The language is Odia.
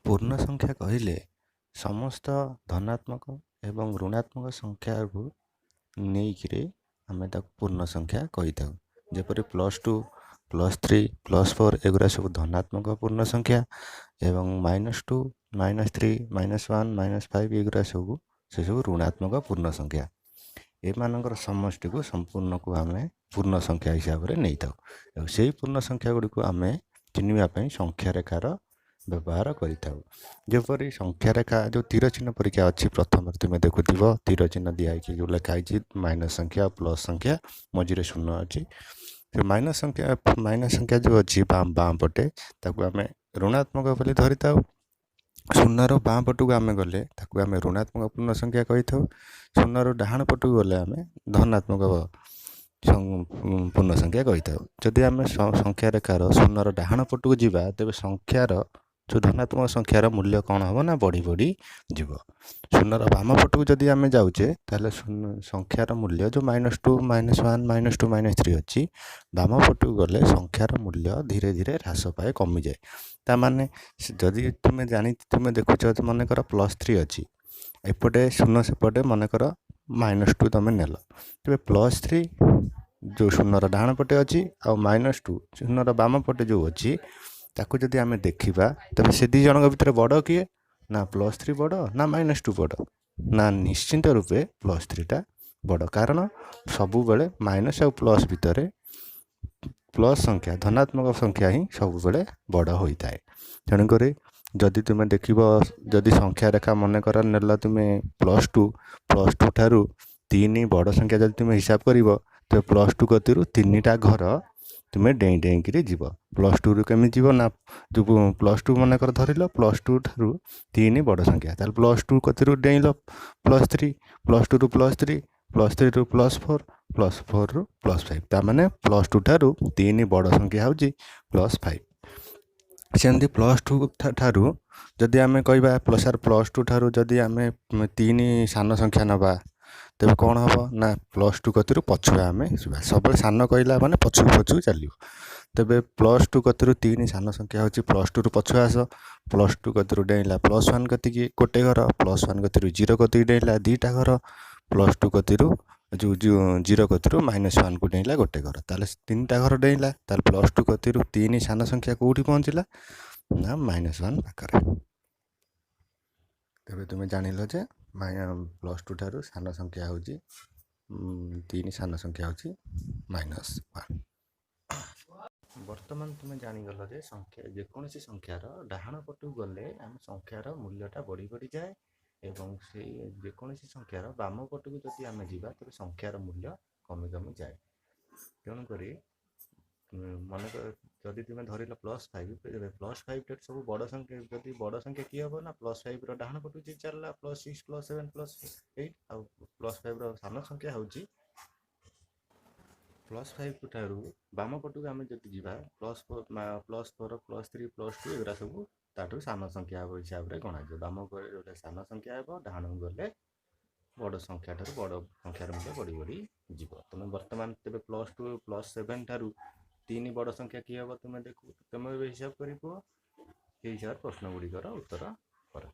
ପୂର୍ଣ୍ଣ ସଂଖ୍ୟା କହିଲେ ସମସ୍ତ ଧନାତ୍ମକ ଏବଂ ଋଣାତ୍ମକ ସଂଖ୍ୟାକୁ ନେଇକିରି ଆମେ ତାକୁ ପୂର୍ଣ୍ଣ ସଂଖ୍ୟା କହିଥାଉ। ଯେପରି +2, +3, +4 ଏଗୁଡ଼ା ସବୁ ଧନାତ୍ମକ ପୂର୍ଣ୍ଣ ସଂଖ୍ୟା ଏବଂ -2, -3, -1, -5 ଏଗୁଡ଼ା ସବୁ ସେସବୁ ଋଣାତ୍ମକ ପୂର୍ଣ୍ଣ ସଂଖ୍ୟା। ଏମାନଙ୍କର ସମଷ୍ଟିକୁ ସମ୍ପୂର୍ଣ୍ଣକୁ ଆମେ ପୂର୍ଣ୍ଣ ସଂଖ୍ୟା ହିସାବରେ ନେଇଥାଉ ଏବଂ ସେହି ପୂର୍ଣ୍ଣ ସଂଖ୍ୟା ଗୁଡ଼ିକୁ ଆମେ ଚିହ୍ନିବା ପାଇଁ ସଂଖ୍ୟା ରେଖାର ବ୍ୟବହାର କରିଥାଉ। ଯେପରି ସଂଖ୍ୟା ରେଖା ଯେଉଁ ତୀର ଚିହ୍ନ ପରୀକ୍ଷା ଅଛି, ପ୍ରଥମରେ ତୁମେ ଦେଖୁଥିବ ତୀର ଚିହ୍ନ ଦିଆହେଇକି ଯେଉଁ ଲେଖା ହେଇଛି ମାଇନସ୍ ସଂଖ୍ୟା, ପ୍ଲସ୍ ସଂଖ୍ୟା, ମଝିରେ ଶୂନ ଅଛି। ସେ ମାଇନସ୍ ସଂଖ୍ୟା ଯେଉଁ ଅଛି ବାଁ ପଟେ ତାକୁ ଆମେ ଋଣାତ୍ମକ ବୋଲି ଧରିଥାଉ। ଶୂନର ବାଁ ପଟକୁ ଆମେ ଗଲେ ତାକୁ ଆମେ ଋଣାତ୍ମକ ପୂର୍ଣ୍ଣ ସଂଖ୍ୟା କହିଥାଉ। ଶୂନର ଡାହାଣ ପଟକୁ ଗଲେ ଆମେ ଧନାତ୍ମକ ପୂର୍ଣ୍ଣ ସଂଖ୍ୟା କହିଥାଉ। ଯଦି ଆମେ ସଂଖ୍ୟା ରେଖାର ଶୂନର ଡାହାଣ ପଟକୁ ଯିବା ତେବେ ସଂଖ୍ୟାର ଯେଉଁ ଧନାତ୍ମକ ସଂଖ୍ୟାର ମୂଲ୍ୟ କ'ଣ ହେବ ନା ବଢ଼ି ବଢ଼ି ଯିବ। ଶୂନର ବାମ ପଟକୁ ଯଦି ଆମେ ଯାଉଛେ ତାହେଲେ ସଂଖ୍ୟାର ମୂଲ୍ୟ ଯେଉଁ -2, -1, -2, -3 ଅଛି, ବାମ ପଟକୁ ଗଲେ ସଂଖ୍ୟାର ମୂଲ୍ୟ ଧୀରେ ଧୀରେ ହ୍ରାସ ପାଏ, କମିଯାଏ। ତାମାନେ ଯଦି ତୁମେ ଦେଖୁଛ ମନେକର +3 ଅଛି, ଏପଟେ ଶୂନ ସେପଟେ ମନେକର -2 ତୁମେ ନେଲ, ତେବେ +3 ଯେଉଁ ଶୂନର ଡାହାଣ ପଟେ ଅଛି ଆଉ -2 ଶୂନର ବାମ ପଟେ ଯେଉଁ ଅଛି ତାକୁ ଯଦି ଆମେ ଦେଖିବା ତେବେ ସେ ଦୁଇ ଜଣଙ୍କ ଭିତରେ ବଡ଼ କିଏ? ନା +3 ବଡ଼ ନା -2 ବଡ଼? ନା ନିଶ୍ଚିନ୍ତ ରୂପେ +3ଟା ବଡ଼। କାରଣ ସବୁବେଳେ ମାଇନସ୍ ଆଉ ପ୍ଲସ୍ ଭିତରେ ପ୍ଲସ୍ ସଂଖ୍ୟା, ଧନାତ୍ମକ ସଂଖ୍ୟା ହିଁ ସବୁବେଳେ ବଡ଼ ହୋଇଥାଏ। ତେଣୁକରି ଯଦି ତୁମେ ଦେଖିବ, ଯଦି ସଂଖ୍ୟା ରେଖା ମନେକର ନେଲ ତୁମେ +2 ଠାରୁ 3 ବଡ଼ ସଂଖ୍ୟା ଯଦି ତୁମେ ହିସାବ କରିବ ତେବେ +2 କତିରୁ 3ଟା ଘର ତୁମେ ଡେଇଁ ଡେଇଁକିରି ଯିବ। +2ରୁ କେମିତି ଯିବ ନା ଯେଉଁ +2 ମନେକର ଧରିଲ, +2 ଠାରୁ 3 ବଡ଼ ସଂଖ୍ୟା, ତାହେଲେ +2 କତିରୁ ଡେଇଁଲ +3, +2ରୁ +3, +3ରୁ +4, +4ରୁ +5, ତାମାନେ +2 ଠାରୁ 3 ବଡ଼ ସଂଖ୍ୟା ହେଉଛି +5। ସେମିତି +2 ଠାରୁ ଯଦି ଆମେ କହିବା +2 ଠାରୁ ଯଦି ଆମେ 3 ସାନ ସଂଖ୍ୟା ନେବା ତେବେ କ'ଣ ହେବ ନା +2 କତିରୁ ପଛୁଆ ଆମେ ଯିବା। ସବୁବେଳେ ସାନ କହିଲା ମାନେ ପଛକୁ ଚାଲିବ। ତେବେ +2 କତିରୁ 3 ସାନ ସଂଖ୍ୟା ହେଉଛି +2ରୁ ପଛୁଆ ଆସ। +2 କତିରୁ ଡେଇଁଲା +1 କତିକି ଗୋଟେ ଘର, +1 କତିରୁ 0 କତିକି ଡେଇଁଲା 2ଟା ଘର, +2 କତିରୁ ଯେଉଁ 0 କତିରୁ -1କୁ ଡେଇଁଲା ଗୋଟେ ଘର, ତାହେଲେ 3ଟା ଘର ଡେଇଁଲା। ତାହେଲେ +2 କତିରୁ 3 ସାନ ସଂଖ୍ୟା କେଉଁଠି ପହଞ୍ଚିଲା ନା -1 ପାଖରେ। ତେବେ ତୁମେ ଜାଣିଲ ଯେ +2 ଠାରୁ ସାନ ସଂଖ୍ୟା ହେଉଛି 3 ସାନ ସଂଖ୍ୟା ହେଉଛି -1। ବର୍ତ୍ତମାନ ତୁମେ ଜାଣିଗଲ ଯେ ଯେକୌଣସି ସଂଖ୍ୟାର ଡାହାଣ ପଟକୁ ଗଲେ ଆମେ ସଂଖ୍ୟାର ମୂଲ୍ୟଟା ବଢ଼ି ବଢ଼ିଯାଏ ଏବଂ ସେଇ ଯେକୌଣସି ସଂଖ୍ୟାର ବାମ ପଟକୁ ଯଦି ଆମେ ଯିବା ତେବେ ସଂଖ୍ୟାର ମୂଲ୍ୟ କମି କମି ଯାଏ। ତେଣୁକରି ମନେକର ଯଦି ତୁମେ ଧରିଲ +5, ତେବେ +5 ଠାରୁ ସବୁ ବଡ଼ ସଂଖ୍ୟା, ଯଦି ବଡ଼ ସଂଖ୍ୟା କିଏ ହେବ ନା +5ର ଡାହାଣ ପଟକୁ ଯିଏ ଚାଲିଲା +6, +7, +8, ଆଉ +5ର ସାନ ସଂଖ୍ୟା ହେଉଛି +5 ଠାରୁ ବାମ ପଟକୁ ଆମେ ଯଦି ଯିବା +4, +3, +2 ଏଗୁଡ଼ା ସବୁ ତାଠୁ ସାନ ସଂଖ୍ୟା ହିସାବରେ ଗଣାଯିବ। ବାମ ପଟେ ଗୋଟେ ସାନ ସଂଖ୍ୟା ହେବ, ଡାହାଣକୁ ଗଲେ ବଡ଼ ସଂଖ୍ୟା ଠାରୁ ବଡ଼ ସଂଖ୍ୟାର ମୂଲ୍ୟ ବଢ଼ି ବଢ଼ି ଯିବ। ତୁମେ ବର୍ତ୍ତମାନ ତେବେ +2, +7 ଠାରୁ 3 ବଡ଼ ସଂଖ୍ୟା କିଏ ହେବ ତୁମେ ଏବେ ହିସାବ କରି କୁହ। ସେଇ ହିସାବରେ ପ୍ରଶ୍ନ ଗୁଡ଼ିକର ଉତ୍ତର କର।